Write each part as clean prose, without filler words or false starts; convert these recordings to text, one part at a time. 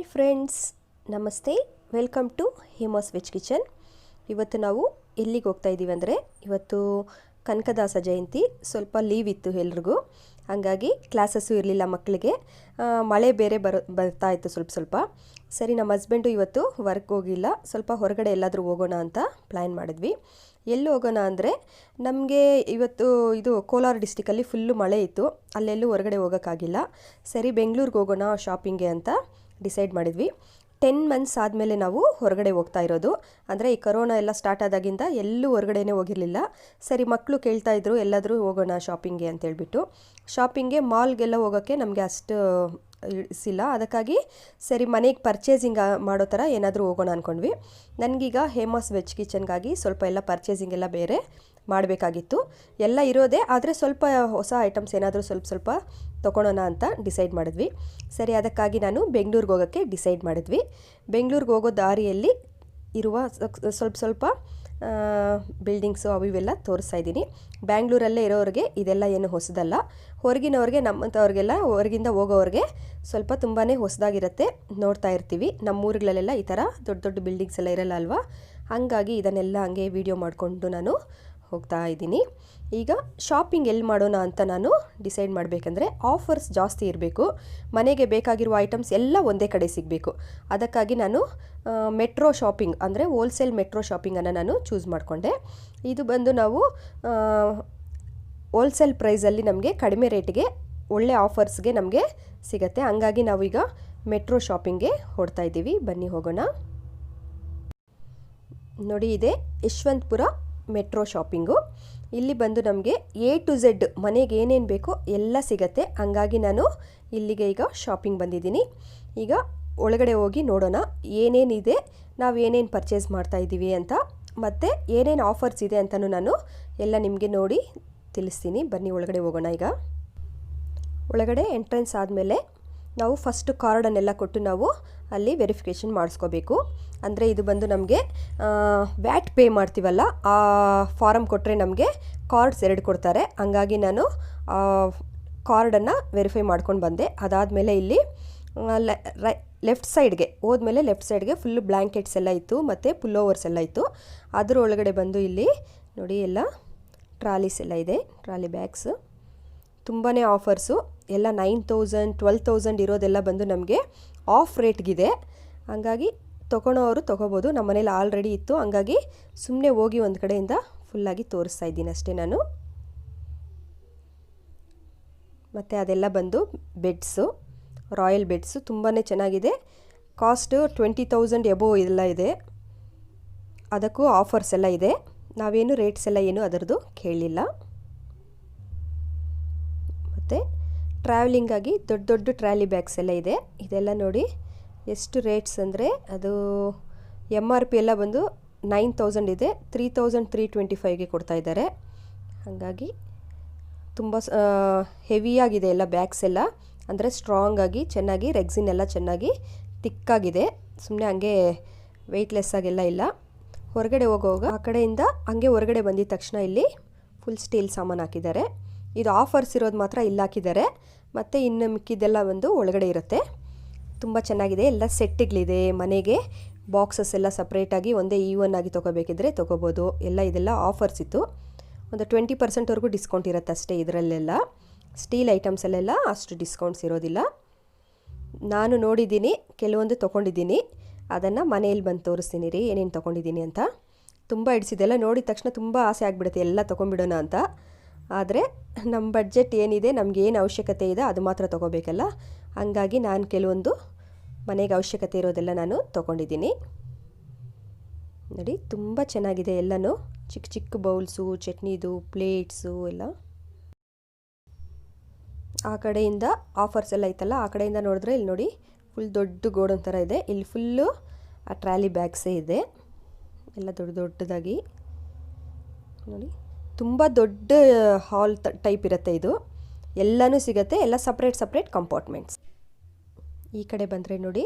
Hi friends, ನಮಸ್ತೆ. Welcome to Hema's veg kitchen. ಇವತ್ತು ನಾವು ಎಲ್ಲಿಗೆ ಹೋಗ್ತಾ ಇದ್ದೀವಿ ಅಂದರೆ, ಇವತ್ತು ಕನಕದಾಸ ಜಯಂತಿ. ಸ್ವಲ್ಪ ಲೀವ್ ಇತ್ತು ಎಲ್ರಿಗೂ, ಹಾಗಾಗಿ ಕ್ಲಾಸಸ್ಸು ಇರಲಿಲ್ಲ ಮಕ್ಕಳಿಗೆ. ಮಳೆ ಬೇರೆ ಬರ್ತಾ ಇತ್ತು ಸ್ವಲ್ಪ. ಸರಿ, ನಮ್ಮ ಹಸ್ಬೆಂಡು ಇವತ್ತು ವರ್ಕ್ ಹೋಗಿಲ್ಲ, ಸ್ವಲ್ಪ ಹೊರಗಡೆ ಎಲ್ಲಾದರೂ ಹೋಗೋಣ ಅಂತ ಪ್ಲ್ಯಾನ್ ಮಾಡಿದ್ವಿ. ಎಲ್ಲಿ ಹೋಗೋಣ ಅಂದರೆ, ನಮಗೆ ಇವತ್ತು ಇದು ಕೋಲಾರ ಡಿಸ್ಟಿಕಲ್ಲಿ ಫುಲ್ಲು ಮಳೆ ಇತ್ತು, ಅಲ್ಲೆಲ್ಲೂ ಹೊರಗಡೆ ಹೋಗೋಕ್ಕಾಗಿಲ್ಲ. ಸರಿ, ಬೆಂಗಳೂರಿಗೆ ಹೋಗೋಣ ಶಾಪಿಂಗ್ಗೆ ಅಂತ ಡಿಸೈಡ್ ಮಾಡಿದ್ವಿ. 10 ಮಂತ್ಸ್ ಆದಮೇಲೆ ನಾವು ಹೊರಗಡೆ ಹೋಗ್ತಾ ಇರೋದು. ಅಂದರೆ ಈ ಕೊರೋನಾ ಎಲ್ಲ ಸ್ಟಾರ್ಟ್ ಆದಾಗಿಂದ ಎಲ್ಲೂ ಹೊರಗಡೆನೇ ಹೋಗಿರಲಿಲ್ಲ. ಸರಿ, ಮಕ್ಕಳು ಕೇಳ್ತಾ ಇದ್ರು ಎಲ್ಲಾದರೂ ಹೋಗೋಣ ಶಾಪಿಂಗ್ಗೆ ಅಂತೇಳ್ಬಿಟ್ಟು. ಶಾಪಿಂಗ್ಗೆ ಮಾಲ್ಗೆಲ್ಲ ಹೋಗೋಕ್ಕೆ ನಮಗೆ ಅಷ್ಟು ಇಳಿಸಿಲ್ಲ. ಅದಕ್ಕಾಗಿ ಸರಿ, ಮನೆಗೆ ಪರ್ಚೇಸಿಂಗ್ ಮಾಡೋ ಥರ ಏನಾದರೂ ಹೋಗೋಣ ಅಂದ್ಕೊಂಡ್ವಿ. ನನಗೀಗ ಹೇಮಾಸ್ ವೆಜ್ ಕಿಚನ್ಗಾಗಿ ಸ್ವಲ್ಪ ಎಲ್ಲ ಪರ್ಚೇಸಿಂಗ್ ಎಲ್ಲ ಬೇರೆ ಮಾಡಬೇಕಾಗಿತ್ತು. ಎಲ್ಲ ಇರೋದೇ, ಆದರೆ ಸ್ವಲ್ಪ ಹೊಸ ಐಟಮ್ಸ್ ಏನಾದರೂ ಸ್ವಲ್ಪ ತೊಗೊಳೋಣ ಅಂತ ಡಿಸೈಡ್ ಮಾಡಿದ್ವಿ. ಸರಿ, ಅದಕ್ಕಾಗಿ ನಾನು ಬೆಂಗಳೂರಿಗೆ ಹೋಗೋಕ್ಕೆ ಡಿಸೈಡ್ ಮಾಡಿದ್ವಿ. ಬೆಂಗಳೂರಿಗೆ ಹೋಗೋ ದಾರಿಯಲ್ಲಿ ಇರುವ ಸ್ವಲ್ಪ ಬಿಲ್ಡಿಂಗ್ಸು ಅವು ಇವೆಲ್ಲ ತೋರಿಸ್ತಾ ಇದ್ದೀನಿ. ಬ್ಯಾಂಗ್ಳೂರಲ್ಲೇ ಇರೋರಿಗೆ ಇದೆಲ್ಲ ಏನು ಹೊಸದಲ್ಲ. ಹೊರಗಿನವ್ರಿಗೆ, ನಮ್ಮಂಥವ್ರಿಗೆಲ್ಲ ಹೊರಗಿಂದ ಹೋಗೋವ್ರಿಗೆ ಸ್ವಲ್ಪ ತುಂಬಾ ಹೊಸದಾಗಿರುತ್ತೆ, ನೋಡ್ತಾ ಇರ್ತೀವಿ. ನಮ್ಮ ಊರುಗಳಲ್ಲೆಲ್ಲ ಈ ಥರ ದೊಡ್ಡ ಬಿಲ್ಡಿಂಗ್ಸ್ ಎಲ್ಲ ಇರಲ್ಲ ಅಲ್ವಾ. ಹಾಗಾಗಿ ಇದನ್ನೆಲ್ಲ ಹಂಗೆ ವಿಡಿಯೋ ಮಾಡಿಕೊಂಡು ನಾನು ಹೋಗ್ತಾ ಇದ್ದೀನಿ. ಈಗ ಶಾಪಿಂಗ್ ಎಲ್ಲಿ ಮಾಡೋಣ ಅಂತ ನಾನು ಡಿಸೈಡ್ ಮಾಡಬೇಕಂದ್ರೆ, ಆಫರ್ಸ್ ಜಾಸ್ತಿ ಇರಬೇಕು, ಮನೆಗೆ ಬೇಕಾಗಿರುವ ಐಟಮ್ಸ್ ಎಲ್ಲ ಒಂದೇ ಕಡೆ ಸಿಗಬೇಕು. ಅದಕ್ಕಾಗಿ ನಾನು ಮೆಟ್ರೋ ಶಾಪಿಂಗ್ ಅಂದರೆ ಹೋಲ್ಸೇಲ್ ಮೆಟ್ರೋ ಶಾಪಿಂಗನ್ನು ನಾನು ಚೂಸ್ ಮಾಡಿಕೊಂಡೆ. ಇದು ಬಂದು ನಾವು ಹೋಲ್ಸೇಲ್ ಪ್ರೈಸಲ್ಲಿ ನಮಗೆ ಕಡಿಮೆ ರೇಟಿಗೆ ಒಳ್ಳೆ ಆಫರ್ಸ್ಗೆ ನಮಗೆ ಸಿಗುತ್ತೆ. ಹಂಗಾಗಿ ನಾವೀಗ ಮೆಟ್ರೋ ಶಾಪಿಂಗ್ಗೆ ಹೊರಡ್ತಾ ಇದ್ದೀವಿ. ಬನ್ನಿ ಹೋಗೋಣ. ನೋಡಿ, ಇದೆ ಯಶವಂತಪುರ ಮೆಟ್ರೋ ಶಾಪಿಂಗು. ಇಲ್ಲಿ ಬಂದು ನಮಗೆ A to Z ಮನೆಗೆ ಏನೇನು ಬೇಕೋ ಎಲ್ಲ ಸಿಗತ್ತೆ. ಹಂಗಾಗಿ ನಾನು ಇಲ್ಲಿಗೆ ಈಗ ಶಾಪಿಂಗ್ ಬಂದಿದ್ದೀನಿ. ಈಗ ಒಳಗಡೆ ಹೋಗಿ ನೋಡೋಣ ಏನೇನಿದೆ, ನಾವು ಏನೇನು ಪರ್ಚೇಸ್ ಮಾಡ್ತಾ ಇದ್ದೀವಿ ಅಂತ, ಮತ್ತು ಏನೇನು ಆಫರ್ಸ್ ಇದೆ ಅಂತಲೂ ನಾನು ಎಲ್ಲ ನಿಮಗೆ ನೋಡಿ ತಿಳಿಸ್ತೀನಿ. ಬನ್ನಿ ಒಳಗಡೆ ಹೋಗೋಣ. ಈಗ ಒಳಗಡೆ ಎಂಟ್ರೆನ್ಸ್ ಆದಮೇಲೆ ನಾವು ಫಸ್ಟ್ ಕಾರ್ಡನ್ನೆಲ್ಲ ಕೊಟ್ಟು ನಾವು ಅಲ್ಲಿ ವೆರಿಫಿಕೇಷನ್ ಮಾಡಿಸ್ಕೋಬೇಕು. ಅಂದರೆ ಇದು ಬಂದು ನಮಗೆ ವ್ಯಾಟ್ ಪೇ ಮಾಡ್ತೀವಲ್ಲ, ಆ ಫಾರಮ್ ಕೊಟ್ಟರೆ ನಮಗೆ ಕಾರ್ಡ್ಸ್ 2 ಕೊಡ್ತಾರೆ. ಹಂಗಾಗಿ ನಾನು ಕಾರ್ಡನ್ನು ವೆರಿಫೈ ಮಾಡ್ಕೊಂಡು ಬಂದೆ. ಅದಾದಮೇಲೆ ಇಲ್ಲಿ ಲೆಫ್ಟ್ ಸೈಡ್ಗೆ ಹೋದ್ಮೇಲೆ ಲೆಫ್ಟ್ ಸೈಡ್ಗೆ ಫುಲ್ಲು ಬ್ಲ್ಯಾಂಕೆಟ್ಸ್ ಎಲ್ಲ ಇತ್ತು, ಮತ್ತು ಪುಲ್ಲೋವರ್ಸ್ ಎಲ್ಲ ಇತ್ತು. ಅದರ ಒಳಗಡೆ ಬಂದು ಇಲ್ಲಿ ನೋಡಿ ಎಲ್ಲ ಟ್ರಾಲೀಸ್ ಎಲ್ಲ ಇದೆ, ಟ್ರಾಲಿ ಬ್ಯಾಗ್ಸ್. ತುಂಬಾ ಆಫರ್ಸು ಎಲ್ಲ 9,000 12,000 ಇರೋದೆಲ್ಲ ಬಂದು ನಮಗೆ ಆಫ್ ರೇಟ್ಗಿದೆ. ಹಂಗಾಗಿ ತೊಗೊಳೋರು ತೊಗೋಬೋದು. ನಮ್ಮ ಮನೇಲಿ ಆಲ್ರೆಡಿ ಇತ್ತು, ಹಂಗಾಗಿ ಸುಮ್ಮನೆ ಹೋಗಿ ಒಂದು ಕಡೆಯಿಂದ ಫುಲ್ಲಾಗಿ ತೋರಿಸ್ತಾ ಇದ್ದೀನಿ ಅಷ್ಟೇ ನಾನು. ಮತ್ತು ಅದೆಲ್ಲ ಬಂದು ಬೆಡ್ಸು, ರಾಯಲ್ ಬೆಡ್ಸು ತುಂಬಾ ಚೆನ್ನಾಗಿದೆ. ಕಾಸ್ಟು 20,000 ಎಬೋವ್ ಎಲ್ಲ ಇದೆ. ಅದಕ್ಕೂ ಆಫರ್ಸ್ ಎಲ್ಲ ಇದೆ. ನಾವೇನು ರೇಟ್ಸ್ ಎಲ್ಲ ಏನು ಅದರದ್ದು ಕೇಳಲಿಲ್ಲ. ಮತ್ತು ಟ್ರಾವೆಲಿಂಗಾಗಿ ದೊಡ್ಡ ಟ್ರಾಲಿ ಬ್ಯಾಗ್ಸ್ ಎಲ್ಲ ಇದೆ. ಇದೆಲ್ಲ ನೋಡಿ ಎಷ್ಟು ರೇಟ್ಸ್ ಅಂದರೆ, ಅದು MRP ಎಲ್ಲ ಬಂದು 9,000 ಇದೆ, 3,325ಗೆ ಕೊಡ್ತಾ ಇದ್ದಾರೆ. ಹಾಗಾಗಿ ತುಂಬ ಹೆವಿಯಾಗಿದೆ ಎಲ್ಲ ಬ್ಯಾಗ್ಸ್ ಎಲ್ಲ. ಅಂದರೆ ಸ್ಟ್ರಾಂಗಾಗಿ ಚೆನ್ನಾಗಿ ರೆಗ್ಸಿನ್ ಎಲ್ಲ ಚೆನ್ನಾಗಿ ತಿಕ್ಕಾಗಿದೆ, ಸುಮ್ಮನೆ ಹಂಗೆ ವೆಯ್ಟ್ಲೆಸ್ ಆಗೆಲ್ಲ ಇಲ್ಲ. ಹೊರಗಡೆ ಹೋಗುವಾಗ ಆ ಕಡೆಯಿಂದ ಹಂಗೆ ಹೊರಗಡೆ ಬಂದಿದ ತಕ್ಷಣ ಇಲ್ಲಿ ಫುಲ್ ಸ್ಟೀಲ್ ಸಾಮಾನು ಹಾಕಿದ್ದಾರೆ. ಇದು ಆಫರ್ಸ್ ಇರೋದು ಮಾತ್ರ ಇಲ್ಲಿ ಹಾಕಿದ್ದಾರೆ, ಮತ್ತು ಇನ್ನು ಮಿಕ್ಕಿದ್ದೆಲ್ಲ ಒಂದು ಒಳಗಡೆ ಇರುತ್ತೆ. ತುಂಬ ಚೆನ್ನಾಗಿದೆ. ಎಲ್ಲ ಸೆಟ್ಟಿಗಳಿದೆ. ಮನೆಗೆ ಬಾಕ್ಸಸ್ ಎಲ್ಲ ಸಪ್ರೇಟಾಗಿ ಒಂದೇ ಈವನ್ ಆಗಿ ತೊಗೋಬೇಕಿದ್ರೆ ತೊಗೋಬೋದು. ಇದೆಲ್ಲ ಆಫರ್ಸ್ ಇತ್ತು. ಒಂದು 20%ವರೆಗೂ ಡಿಸ್ಕೌಂಟ್ ಇರುತ್ತೆ ಅಷ್ಟೇ. ಇದರಲ್ಲೆಲ್ಲ ಸ್ಟೀಲ್ ಐಟಮ್ಸಲ್ಲೆಲ್ಲ ಅಷ್ಟು ಡಿಸ್ಕೌಂಟ್ಸ್ ಇರೋದಿಲ್ಲ. ನಾನು ನೋಡಿದ್ದೀನಿ, ಕೆಲವೊಂದು ತೊಗೊಂಡಿದ್ದೀನಿ. ಅದನ್ನು ಮನೆಯಲ್ಲಿ ಬಂದು ತೋರಿಸ್ತೀನಿ ರೀ ಏನೇನು ತೊಗೊಂಡಿದ್ದೀನಿ ಅಂತ. ತುಂಬ ಹಿಡಿಸಿದೆಲ್ಲ ನೋಡಿದ ತಕ್ಷಣ ತುಂಬ ಆಸೆ ಆಗಿಬಿಡುತ್ತೆ ಎಲ್ಲ ತೊಗೊಂಡ್ಬಿಡೋಣ ಅಂತ. ಆದರೆ ನಮ್ಮ ಬಡ್ಜೆಟ್ ಏನಿದೆ, ನಮಗೆ ಏನು ಅವಶ್ಯಕತೆ ಇದೆ ಅದು ಮಾತ್ರ ತೊಗೋಬೇಕಲ್ಲ. ಹಂಗಾಗಿ ನಾನು ಕೆಲವೊಂದು ಮನೆಗೆ ಅವಶ್ಯಕತೆ ಇರೋದೆಲ್ಲ ನಾನು ತೊಗೊಂಡಿದ್ದೀನಿ. ನೋಡಿ, ತುಂಬ ಚೆನ್ನಾಗಿದೆ ಎಲ್ಲನೂ. ಚಿಕ್ಕ ಬೌಲ್ಸು, ಚಟ್ನಿದು ಪ್ಲೇಟ್ಸು ಎಲ್ಲ. ಆ ಕಡೆಯಿಂದ ಆಫರ್ಸ್ ಎಲ್ಲ ಐತಲ್ಲ, ಆ ಕಡೆಯಿಂದ ನೋಡಿದ್ರೆ ಇಲ್ಲಿ ನೋಡಿ ಫುಲ್ ದೊಡ್ಡ ಗೋಡನ್ ಥರ ಇದೆ. ಇಲ್ಲಿ ಫುಲ್ಲು ಆ ಟ್ರಾಲಿ ಬ್ಯಾಗ್ಸೇ ಇದೆ, ಎಲ್ಲ ದೊಡ್ಡದಾಗಿ ನೋಡಿ. ತುಂಬ ದೊಡ್ಡ ಹಾಲ್ ಟೈಪ್ ಇರುತ್ತೆ ಇದು. ಎಲ್ಲನೂ ಸಿಗುತ್ತೆ, ಎಲ್ಲ ಸಪ್ರೇಟ್ ಕಂಪಾರ್ಟ್ಮೆಂಟ್ಸ್. ಈ ಕಡೆ ಬಂದರೆ ನೋಡಿ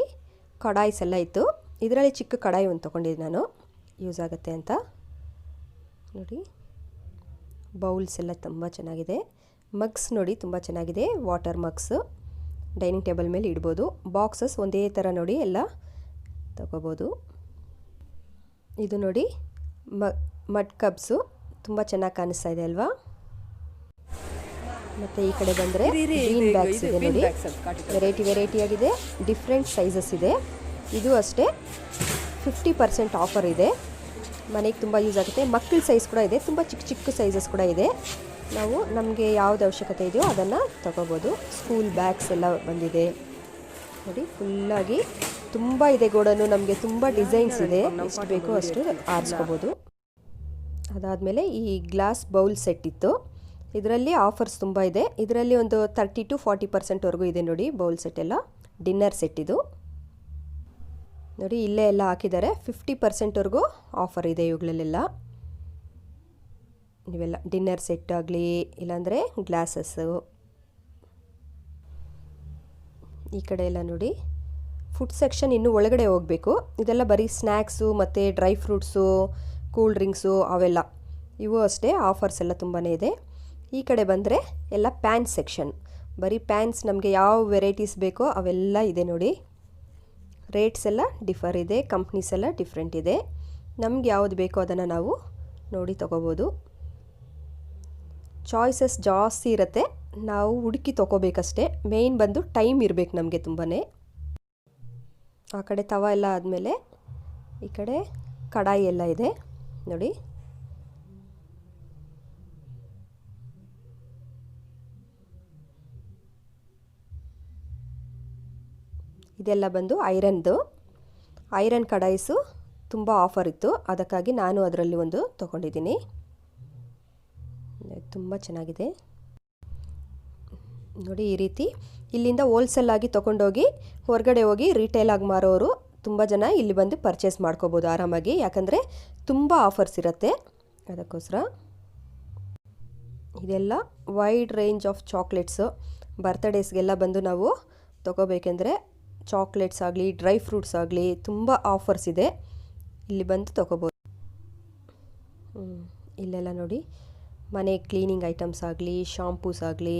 ಕಡಾಯಿಸ್ ಎಲ್ಲ ಇತ್ತು. ಇದರಲ್ಲಿ ಚಿಕ್ಕ ಕಡಾಯಿ ಒಂದು ತೊಗೊಂಡಿದ್ದೆ ನಾನು, ಯೂಸ್ ಆಗುತ್ತೆ ಅಂತ. ನೋಡಿ, ಬೌಲ್ಸ್ ಎಲ್ಲ ತುಂಬ ಚೆನ್ನಾಗಿದೆ. ಮಗ್ಸ್ ನೋಡಿ ತುಂಬ ಚೆನ್ನಾಗಿದೆ, ವಾಟರ್ ಮಗ್ಸು. ಡೈನಿಂಗ್ ಟೇಬಲ್ ಮೇಲೆ ಇಡ್ಬೋದು. ಬಾಕ್ಸಸ್ ಒಂದೇ ಥರ ನೋಡಿ ಎಲ್ಲ ತಗೋಬೋದು. ಇದು ನೋಡಿ ಮಡ್ ಕಬ್ಸು ತುಂಬ ಚೆನ್ನಾಗಿ ಕಾಣಿಸ್ತಾ ಇದೆ ಅಲ್ವಾ. ಮತ್ತು ಈ ಕಡೆ ಬಂದರೆ ಗ್ರೀನ್ ಬ್ಯಾಗ್ಸ್ ಇದೆ ನೋಡಿ, ವೆರೈಟಿ ಆಗಿದೆ, ಡಿಫ್ರೆಂಟ್ ಸೈಜಸ್ ಇದೆ. ಇದು ಅಷ್ಟೇ 50% ಆಫರ್ ಇದೆ. ಮನೆಗೆ ತುಂಬ ಯೂಸ್ ಆಗುತ್ತೆ. ಮಕ್ಕಳ ಸೈಜ್ ಕೂಡ ಇದೆ, ತುಂಬ ಚಿಕ್ಕ ಸೈಜಸ್ ಕೂಡ ಇದೆ. ನಾವು ನಮಗೆ ಯಾವ್ದು ಅವಶ್ಯಕತೆ ಇದೆಯೋ ಅದನ್ನು ತಗೋಬೋದು. ಸ್ಕೂಲ್ ಬ್ಯಾಗ್ಸ್ ಎಲ್ಲ ಬಂದಿದೆ ನೋಡಿ, ಫುಲ್ಲಾಗಿ ತುಂಬ ಇದೆ ಗೋಡನು. ನಮಗೆ ತುಂಬ ಡಿಸೈನ್ಸ್ ಇದೆ, ಎಷ್ಟು ಬೇಕೋ ಅಷ್ಟು ಆರಿಸ್ಕೋಬೋದು. ಅದಾದಮೇಲೆ ಈ ಗ್ಲಾಸ್ ಬೌಲ್ ಸೆಟ್ ಇತ್ತು, ಇದರಲ್ಲಿ ಆಫರ್ಸ್ ತುಂಬ ಇದೆ. ಇದರಲ್ಲಿ ಒಂದು 30 to 40% ಇದೆ ನೋಡಿ. ಬೌಲ್ ಸೆಟ್ ಎಲ್ಲ ಡಿನ್ನರ್ ಸೆಟ್ ಇದು ನೋಡಿ, ಇಲ್ಲೇ ಎಲ್ಲ ಹಾಕಿದ್ದಾರೆ. 50% ಆಫರ್ ಇದೆ ಇವುಗಳಲ್ಲೆಲ್ಲ. ಇವೆಲ್ಲ ಡಿನ್ನರ್ ಸೆಟ್ ಆಗಲಿ, ಇಲ್ಲಾಂದರೆ ಗ್ಲಾಸಸ್ಸು. ಈ ಕಡೆ ಎಲ್ಲ ನೋಡಿ ಫುಡ್ ಸೆಕ್ಷನ್ ಇನ್ನೂ ಒಳಗಡೆ ಹೋಗಬೇಕು. ಇದೆಲ್ಲ ಬರೀ ಸ್ನ್ಯಾಕ್ಸು ಮತ್ತು ಡ್ರೈ ಫ್ರೂಟ್ಸು, ಕೂಲ್ ಡ್ರಿಂಕ್ಸು ಅವೆಲ್ಲ. ಇವು ಅಷ್ಟೇ ಆಫರ್ಸ್ ಎಲ್ಲ ತುಂಬಾ ಇದೆ. ಈ ಕಡೆ ಬಂದರೆ ಎಲ್ಲ ಪ್ಯಾನ್ಸ್ ಸೆಕ್ಷನ್, ಬರೀ ಪ್ಯಾನ್ಸ್ ನಮಗೆ ಯಾವ ವೆರೈಟೀಸ್ ಬೇಕೋ ಅವೆಲ್ಲ ಇದೆ ನೋಡಿ. ರೇಟ್ಸ್ ಎಲ್ಲ ಡಿಫರ್ ಇದೆ, ಕಂಪ್ನೀಸ್ ಎಲ್ಲ ಡಿಫ್ರೆಂಟ್ ಇದೆ. ನಮ್ಗೆ ಯಾವುದು ಬೇಕೋ ಅದನ್ನು ನಾವು ನೋಡಿ ತೊಗೋಬೋದು. ಚಾಯ್ಸಸ್ ಜಾಸ್ತಿ ಇರುತ್ತೆ, ನಾವು ಹುಡುಕಿ ತೊಗೋಬೇಕಷ್ಟೇ. ಮೇಯ್ನ್ ಬಂದು ಟೈಮ್ ಇರಬೇಕು ನಮಗೆ ತುಂಬಾ. ಆ ಕಡೆ ತವ ಎಲ್ಲ ಆದಮೇಲೆ ಈ ಕಡೆ ಕಡಾಯಿ ಎಲ್ಲ ಇದೆ ನೋಡಿ. ಇದೆಲ್ಲ ಬಂದು ಐರನ್ ಕಡಾಯಿಸು ತುಂಬ ಆಫರ್ ಇತ್ತು, ಅದಕ್ಕಾಗಿ ನಾನು ಅದರಲ್ಲಿ ಒಂದು ತೊಗೊಂಡಿದ್ದೀನಿ. ತುಂಬ ಚೆನ್ನಾಗಿದೆ ನೋಡಿ. ಈ ರೀತಿ ಇಲ್ಲಿಂದ ಹೋಲ್ಸೇಲ್ ಆಗಿ ತೊಗೊಂಡೋಗಿ ಹೊರಗಡೆ ಹೋಗಿ ರಿಟೇಲ್ ಆಗಿ ಮಾರೋರು ತುಂಬ ಜನ ಇಲ್ಲಿ ಬಂದು ಪರ್ಚೇಸ್ ಮಾಡ್ಕೋಬೋದು ಆರಾಮಾಗಿ, ಯಾಕಂದರೆ ತುಂಬ ಆಫರ್ಸ್ ಇರುತ್ತೆ ಅದಕ್ಕೋಸ್ಕರ. ಇದೆಲ್ಲ ವೈಡ್ ರೇಂಜ್ ಆಫ್ ಚಾಕ್ಲೇಟ್ಸು. ಬರ್ತ್ಡೇಸ್ಗೆಲ್ಲ ಬಂದು ನಾವು ತೊಗೋಬೇಕೆಂದರೆ ಚಾಕ್ಲೇಟ್ಸ್ ಆಗಲಿ, ಡ್ರೈ ಫ್ರೂಟ್ಸ್ ಆಗಲಿ ತುಂಬ ಆಫರ್ಸ್ ಇದೆ, ಇಲ್ಲಿ ಬಂದು ತೊಗೋಬೋದು. ಇಲ್ಲೆಲ್ಲ ನೋಡಿ ಮನೆ ಕ್ಲೀನಿಂಗ್ ಐಟಮ್ಸ್ ಆಗಲಿ, ಶಾಂಪೂಸ್ ಆಗಲಿ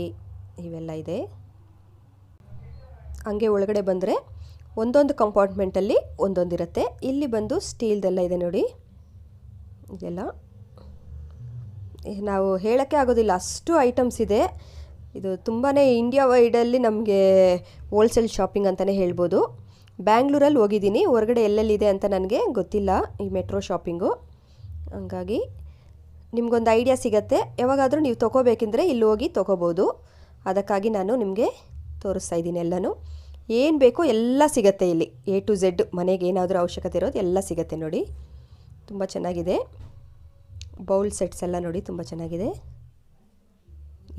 ಇವೆಲ್ಲ ಇದೆ. ಹಂಗೆ ಒಳಗಡೆ ಬಂದರೆ ಒಂದೊಂದು ಕಂಪಾರ್ಟ್ಮೆಂಟಲ್ಲಿ ಒಂದೊಂದಿರುತ್ತೆ. ಇಲ್ಲಿ ಬಂದು ಸ್ಟೀಲ್ದೆಲ್ಲ ಇದೆ ನೋಡಿ. ಇದೆಲ್ಲ ನಾವು ಹೇಳೋಕ್ಕೆ ಆಗೋದಿಲ್ಲ, ಅಷ್ಟು ಐಟಮ್ಸ್ ಇದೆ. ಇದು ತುಂಬಾ ಇಂಡಿಯಾ ವೈಡಲ್ಲಿ ನಮಗೆ ಹೋಲ್ಸೇಲ್ ಶಾಪಿಂಗ್ ಅಂತಲೇ ಹೇಳ್ಬೋದು. ಬ್ಯಾಂಗ್ಳೂರಲ್ಲಿ ಹೋಗಿದ್ದೀನಿ, ಹೊರಗಡೆ ಎಲ್ಲೆಲ್ಲಿದೆ ಅಂತ ನನಗೆ ಗೊತ್ತಿಲ್ಲ ಈ ಮೆಟ್ರೋ ಶಾಪಿಂಗು. ಹಂಗಾಗಿ ನಿಮಗೊಂದು ಐಡಿಯಾ ಸಿಗುತ್ತೆ. ಯಾವಾಗಾದರೂ ನೀವು ತೊಗೋಬೇಕೆಂದರೆ ಇಲ್ಲಿ ಹೋಗಿ ತೊಗೋಬೋದು. ಅದಕ್ಕಾಗಿ ನಾನು ನಿಮಗೆ ತೋರಿಸ್ತಾ ಇದ್ದೀನಿ. ಎಲ್ಲನೂ ಏನು ಬೇಕೋ ಎಲ್ಲ ಸಿಗುತ್ತೆ ಇಲ್ಲಿ, A to Z. ಮನೆಗೆ ಏನಾದರೂ ಅವಶ್ಯಕತೆ ಇರೋದು ಎಲ್ಲ ಸಿಗುತ್ತೆ ನೋಡಿ. ತುಂಬ ಚೆನ್ನಾಗಿದೆ. ಬೌಲ್ ಸೆಟ್ಸ್ ಎಲ್ಲ ನೋಡಿ ತುಂಬ ಚೆನ್ನಾಗಿದೆ.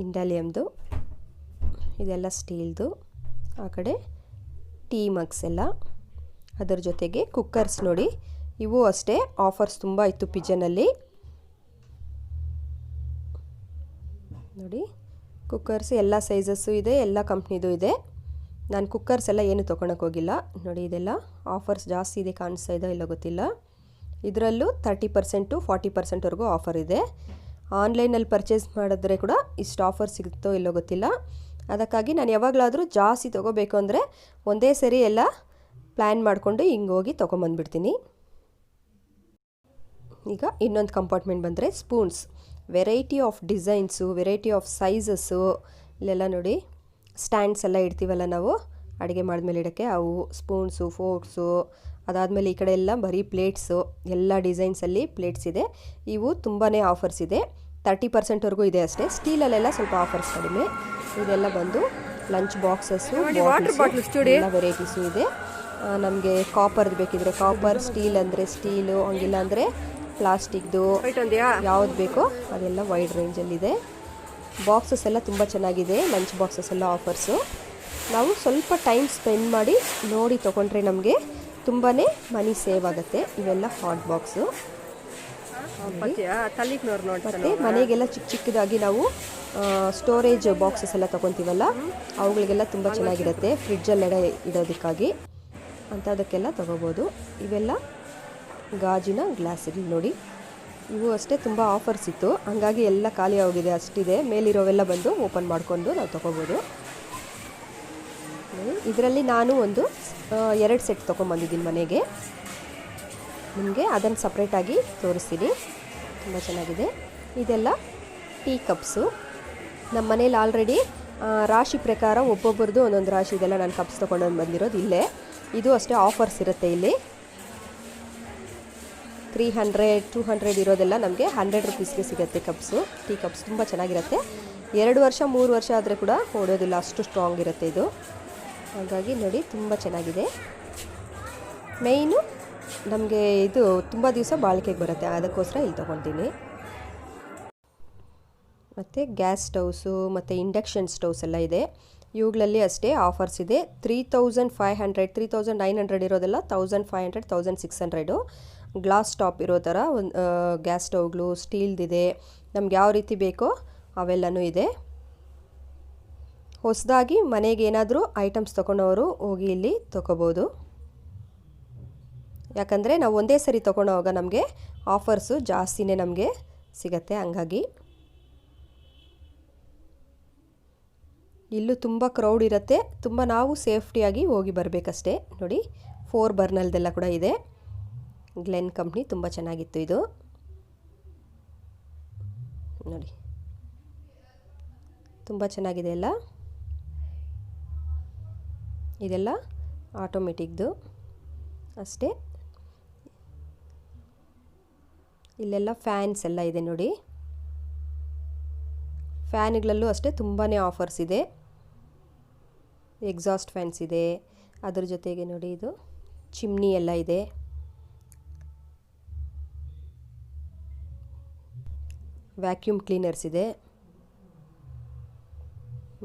ಇಂಡಾಲಿಯಮ್ದು, ಇದೆಲ್ಲ ಸ್ಟೀಲ್ದು. ಆ ಕಡೆ ಟೀ ಮಗ್ಸ್ ಎಲ್ಲ, ಅದರ ಜೊತೆಗೆ ಕುಕ್ಕರ್ಸ್ ನೋಡಿ. ಇವು ಅಷ್ಟೇ ಆಫರ್ಸ್ ತುಂಬ ಇತ್ತು ಪಿಜನಲ್ಲಿ ನೋಡಿ. ಕುಕ್ಕರ್ಸ್ ಎಲ್ಲ ಸೈಜಸ್ಸು ಇದೆ, ಎಲ್ಲ ಕಂಪ್ನಿದು ಇದೆ. ನಾನು ಕುಕ್ಕರ್ಸ್ ಎಲ್ಲ ಏನು ತೊಗೊಳಕ್ಕೆ ಹೋಗಿಲ್ಲ ನೋಡಿ. ಇದೆಲ್ಲ ಆಫರ್ಸ್ ಜಾಸ್ತಿ ಇದೆ, ಕಾಣಿಸ್ತಾ ಇದೋ ಇಲ್ಲ ಗೊತ್ತಿಲ್ಲ. ಇದರಲ್ಲೂ 30% to 40% ಆಫರ್ ಇದೆ. ಆನ್ಲೈನಲ್ಲಿ ಪರ್ಚೇಸ್ ಮಾಡಿದ್ರೆ ಕೂಡ ಇಷ್ಟು ಆಫರ್ ಸಿಗುತ್ತೋ ಇಲ್ಲೋ ಗೊತ್ತಿಲ್ಲ. ಅದಕ್ಕಾಗಿ ನಾನು ಯಾವಾಗಲಾದರೂ ಜಾಸ್ತಿ ತೊಗೋಬೇಕು ಅಂದರೆ ಒಂದೇ ಸರಿ ಎಲ್ಲ ಪ್ಲ್ಯಾನ್ ಮಾಡಿಕೊಂಡು ಹಿಂಗೆ ಹೋಗಿ ತೊಗೊಂಬಂದ್ಬಿಡ್ತೀನಿ. ಈಗ ಇನ್ನೊಂದು ಕಂಪಾರ್ಟ್ಮೆಂಟ್ ಬಂದರೆ spoons. Variety of designs, variety of sizes. ಇಲ್ಲೆಲ್ಲ ನೋಡಿ ಸ್ಟ್ಯಾಂಡ್ಸ್ ಎಲ್ಲ ಇಡ್ತೀವಲ್ಲ ನಾವು ಅಡುಗೆ ಮಾಡಿದ್ಮೇಲೆ ಇಡೋಕ್ಕೆ, ಅವು ಸ್ಪೂನ್ಸು, ಫೋರ್ಕ್ಸು. ಅದಾದಮೇಲೆ ಈ ಕಡೆ ಎಲ್ಲ ಬರೀ ಪ್ಲೇಟ್ಸು, ಎಲ್ಲ ಡಿಸೈನ್ಸಲ್ಲಿ ಪ್ಲೇಟ್ಸ್ ಇದೆ. ಇವು ತುಂಬಾ ಆಫರ್ಸ್ ಇದೆ, 30% ಇದೆ ಅಷ್ಟೇ. ಸ್ಟೀಲಲ್ಲೆಲ್ಲ ಸ್ವಲ್ಪ ಆಫರ್ಸ್ ಕಡಿಮೆ. ಇದೆಲ್ಲ ಬಂದು ಲಂಚ್ ಬಾಕ್ಸಸ್ಸು, ಎಲ್ಲ ವೆರೈಟೀಸು ಇದೆ. ನಮಗೆ ಕಾಪರ್ದು ಬೇಕಿದ್ರೆ ಕಾಪರ್, ಸ್ಟೀಲ್ ಅಂದರೆ ಸ್ಟೀಲು, ಹಂಗಿಲ್ಲ ಅಂದರೆ ಪ್ಲಾಸ್ಟಿಕ್ದು, ಯಾವ್ದು ಬೇಕೋ ಅದೆಲ್ಲ ವೈಡ್ ರೇಂಜಲ್ಲಿದೆ. ಬಾಕ್ಸಸ್ ಎಲ್ಲ ತುಂಬ ಚೆನ್ನಾಗಿದೆ. ಲಂಚ್ ಬಾಕ್ಸಸ್ ಎಲ್ಲ ಆಫರ್ಸು. ನಾವು ಸ್ವಲ್ಪ ಟೈಮ್ ಸ್ಪೆಂಡ್ ಮಾಡಿ ನೋಡಿ ತೊಗೊಂಡ್ರೆ ನಮಗೆ ತುಂಬಾ ಮನಿ ಸೇವ್ ಆಗುತ್ತೆ. ಇವೆಲ್ಲ ಹಾಟ್ ಬಾಕ್ಸು. ಮತ್ತು ಮನೆಗೆಲ್ಲ ಚಿಕ್ಕದಾಗಿ ನಾವು ಸ್ಟೋರೇಜ್ ಬಾಕ್ಸಸ್ ಎಲ್ಲ ತೊಗೊತೀವಲ್ಲ, ಅವುಗಳಿಗೆಲ್ಲ ತುಂಬ ಚೆನ್ನಾಗಿರುತ್ತೆ ಫ್ರಿಡ್ಜಲ್ಲೆಡೆ ಇಡೋದಕ್ಕಾಗಿ. ಅಂಥದಕ್ಕೆಲ್ಲ ತೊಗೋಬೋದು. ಇವೆಲ್ಲ ಗಾಜಿನ ಗ್ಲಾಸ್ಗಳು ನೋಡಿ. ಇವು ಅಷ್ಟೇ ತುಂಬ ಆಫರ್ಸ್ ಇತ್ತು, ಹಂಗಾಗಿ ಎಲ್ಲ ಖಾಲಿ ಆಗೋಗಿದೆ, ಅಷ್ಟಿದೆ. ಮೇಲಿರೋವೆಲ್ಲ ಬಂದು ಓಪನ್ ಮಾಡಿಕೊಂಡು ನಾವು ತೊಗೋಬೋದು ಇದರಲ್ಲಿ ನಾನು ಒಂದು 2 ಸೆಟ್ ತೊಗೊಂಬಂದಿದ್ದೀನಿ ಮನೆಗೆ. ನಿಮಗೆ ಅದನ್ನು ಸಪ್ರೇಟಾಗಿ ತೋರಿಸ್ತೀನಿ. ತುಂಬ ಚೆನ್ನಾಗಿದೆ. ಇದೆಲ್ಲ ಟೀ ಕಪ್ಸು. ನಮ್ಮ ಮನೇಲಿ ಆಲ್ರೆಡಿ ರಾಶಿ ಪ್ರಕಾರ ಒಬ್ಬೊಬ್ಬರದು ಒಂದೊಂದು ರಾಶಿ, ಇದೆಲ್ಲ ನಾನು ಕಪ್ಸ್ ತೊಗೊಂಡು ಬಂದಿರೋದು ಇಲ್ಲೇ. ಇದು ಅಷ್ಟೇ ಆಫರ್ಸ್ ಇರುತ್ತೆ ಇಲ್ಲಿ. 300 200 ಇರೋದೆಲ್ಲ ನಮಗೆ 100 ರುಪೀಸ್ಗೆ ಸಿಗುತ್ತೆ ಕಪ್ಸು. ಟೀ ಕಪ್ಸ್ ತುಂಬ ಚೆನ್ನಾಗಿರುತ್ತೆ. 2 ವರ್ಷ 3 ವರ್ಷ ಆದರೆ ಕೂಡ ಓಡೋದಿಲ್ಲ, ಅಷ್ಟು ಸ್ಟ್ರಾಂಗ್ ಇರುತ್ತೆ ಇದು. ಹಾಗಾಗಿ ನೋಡಿ ತುಂಬ ಚೆನ್ನಾಗಿದೆ. ಮೇಯ್ನು ನಮಗೆ ಇದು ತುಂಬ ದಿವಸ ಬಾಳಿಕೆಗೆ ಬರುತ್ತೆ, ಅದಕ್ಕೋಸ್ಕರ ಇಲ್ಲಿ ತೊಗೊತೀನಿ. ಮತ್ತು ಗ್ಯಾಸ್ ಸ್ಟವ್ಸು ಮತ್ತು ಇಂಡಕ್ಷನ್ ಸ್ಟವ್ಸ್ ಎಲ್ಲ ಇದೆ. ಇವುಗಳಲ್ಲಿ ಅಷ್ಟೇ ಆಫರ್ಸ್ ಇದೆ. 3500 3900 ಇರೋದೆಲ್ಲ 1500 1600. ಗ್ಲಾಸ್ ಟಾಪ್ ಇರೋ ಥರ ಒಂದು ಗ್ಯಾಸ್ ಸ್ಟವ್ಗಳು ಸ್ಟೀಲ್ದಿದೆ. ನಮ್ಗೆ ಯಾವ ರೀತಿ ಬೇಕೋ ಅವೆಲ್ಲನೂ ಇದೆ. ಹೊಸದಾಗಿ ಮನೆಗೆ ಏನಾದರೂ ಐಟಮ್ಸ್ ತೊಗೊಂಡವರು ಹೋಗಿ ಇಲ್ಲಿ ತೊಗೋಬೋದು. ಯಾಕಂದರೆ ನಾವು ಒಂದೇ ಸರಿ ತೊಗೊಂಡೋವಾಗ ನಮಗೆ ಆಫರ್ಸು ಜಾಸ್ತಿನೇ ನಮಗೆ ಸಿಗತ್ತೆ. ಹಂಗಾಗಿ ಇಲ್ಲೂ ತುಂಬ ಕ್ರೌಡ್ ಇರುತ್ತೆ. ತುಂಬ ನಾವು ಸೇಫ್ಟಿಯಾಗಿ ಹೋಗಿ ಬರಬೇಕಷ್ಟೇ. ನೋಡಿ 4 ಬರ್ನಲ್ದೆಲ್ಲ ಕೂಡ ಇದೆ. ಗ್ಲೆನ್ ಕಂಪ್ನಿ ತುಂಬ ಚೆನ್ನಾಗಿತ್ತು ಇದು. ನೋಡಿ ತುಂಬ ಚೆನ್ನಾಗಿದೆ ಎಲ್ಲ. ಇದೆಲ್ಲ ಆಟೋಮೆಟಿಕ್ದು ಅಷ್ಟೇ. ಇಲ್ಲೆಲ್ಲ ಫ್ಯಾನ್ಸ್ ಎಲ್ಲ ಇದೆ ನೋಡಿ. ಫ್ಯಾನ್ಗಳಲ್ಲೂ ಅಷ್ಟೇ ತುಂಬಾ ಆಫರ್ಸ್ ಇದೆ. ಎಕ್ಸಾಸ್ಟ್ ಫ್ಯಾನ್ಸ್ ಇದೆ. ಅದ್ರ ಜೊತೆಗೆ ನೋಡಿ ಇದು ಚಿಮ್ನಿ ಎಲ್ಲ ಇದೆ. ವ್ಯಾಕ್ಯೂಮ್ ಕ್ಲೀನರ್ಸ್ ಇದೆ.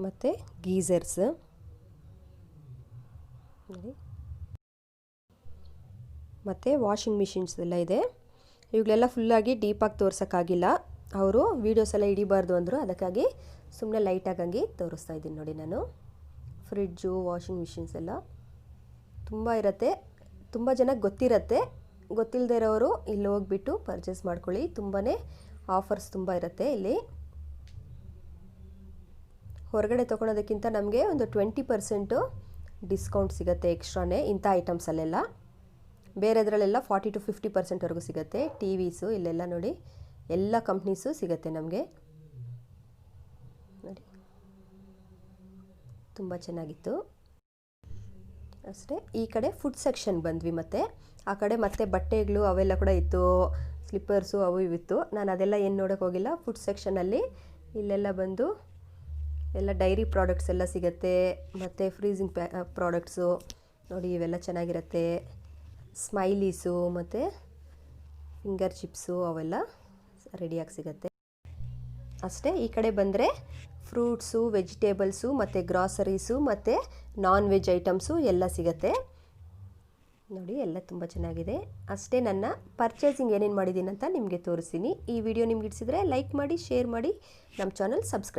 ಮತ್ತು ಗೀಸರ್ಸ್ ನೋಡಿ. ಮತ್ತು ವಾಷಿಂಗ್ ಮಿಷಿನ್ಸ್ ಎಲ್ಲ ಇದೆ. ಇವುಗಳೆಲ್ಲ ಫುಲ್ಲಾಗಿ ಡೀಪಾಗಿ ತೋರ್ಸೋಕ್ಕಾಗಿಲ್ಲ, ಅವರು ವೀಡಿಯೋಸ್ ಎಲ್ಲ ಹಿಡಿಬಾರ್ದು ಅಂದರು. ಅದಕ್ಕಾಗಿ ಸುಮ್ಮನೆ ಲೈಟಾಗಿ ಹಂಗೆ ತೋರಿಸ್ತಾ ಇದ್ದೀನಿ ನೋಡಿ ನಾನು. ಫ್ರಿಡ್ಜು, ವಾಷಿಂಗ್ ಮಿಷಿನ್ಸ್ ಎಲ್ಲ ತುಂಬ ಇರುತ್ತೆ. ತುಂಬ ಜನಕ್ಕೆ ಗೊತ್ತಿರುತ್ತೆ. ಗೊತ್ತಿಲ್ಲದೆ ಇರೋರು ಇಲ್ಲಿ ಹೋಗ್ಬಿಟ್ಟು ಪರ್ಚೇಸ್ ಮಾಡ್ಕೊಳ್ಳಿ. ತುಂಬಾ ಆಫರ್ಸ್ ತುಂಬ ಇರುತ್ತೆ ಇಲ್ಲಿ. ಹೊರಗಡೆ ತೊಗೊಳೋದಕ್ಕಿಂತ ನಮಗೆ ಒಂದು 20% ಡಿಸ್ಕೌಂಟ್ ಸಿಗುತ್ತೆ ಎಕ್ಸ್ಟ್ರಾನೇ ಇಂಥ ಐಟಮ್ಸಲ್ಲೆಲ್ಲ. ಬೇರೆದ್ರಲ್ಲೆಲ್ಲ 40 to 50%ವರೆಗೂ ಸಿಗುತ್ತೆ. ಟಿ ವಿಸು ಇಲ್ಲೆಲ್ಲ ನೋಡಿ ಎಲ್ಲ ಕಂಪ್ನೀಸು ಸಿಗುತ್ತೆ ನಮಗೆ ನೋಡಿ. ತುಂಬ ಚೆನ್ನಾಗಿತ್ತು ಅಷ್ಟೇ. ಈ ಕಡೆ ಫುಡ್ ಸೆಕ್ಷನ್ ಬಂದ್ವಿ. ಮತ್ತು ಆ ಕಡೆ ಮತ್ತೆ ಬಟ್ಟೆಗಳು ಅವೆಲ್ಲ ಕೂಡ ಇತ್ತು, ಸ್ಲಿಪ್ಪರ್ಸು ಅವು ಇವಿತ್ತು. ನಾನು ಅದೆಲ್ಲ ಏನು ನೋಡೋಕೆ ಹೋಗಿಲ್ಲ. ಫುಡ್ ಸೆಕ್ಷನಲ್ಲಿ ಇಲ್ಲೆಲ್ಲ ಬಂದು ಎಲ್ಲ ಡೈರಿ ಪ್ರಾಡಕ್ಟ್ಸ್ ಎಲ್ಲ ಸಿಗುತ್ತೆ. ಮತ್ತು ಫ್ರೀಸಿಂಗ್ ಪ್ರಾಡಕ್ಟ್ಸು ನೋಡಿ ಇವೆಲ್ಲ ಚೆನ್ನಾಗಿರುತ್ತೆ. ಸ್ಮೈಲೀಸು ಮತ್ತು ಫಿಂಗರ್ ಚಿಪ್ಸು ಅವೆಲ್ಲ ರೆಡಿಯಾಗಿ ಸಿಗುತ್ತೆ ಅಷ್ಟೇ. ಈ ಕಡೆ ಬಂದರೆ ಫ್ರೂಟ್ಸು, ವೆಜಿಟೇಬಲ್ಸು ಮತ್ತು ಗ್ರಾಸರೀಸು ಮತ್ತು ನಾನ್ ವೆಜ್ ಐಟಮ್ಸು ಎಲ್ಲ ಸಿಗುತ್ತೆ ನೋಡಿ. ಎಲ್ಲ ತುಂಬ ಚೆನ್ನಾಗಿದೆ ಅಷ್ಟೇ. ನನ್ನ ಪರ್ಚೇಸಿಂಗ್ ಏನೇನು ಮಾಡಿದ್ದೀನಿ ಅಂತ ನಿಮಗೆ ತೋರಿಸ್ತೀನಿ. ಈ ವಿಡಿಯೋ ನಿಮ್ಗೆ ಇಡಿಸಿದ್ರೆ ಲೈಕ್ ಮಾಡಿ, ಶೇರ್ ಮಾಡಿ, ನಮ್ಮ ಚಾನಲ್ ಸಬ್ಸ್ಕ್ರೈಬ್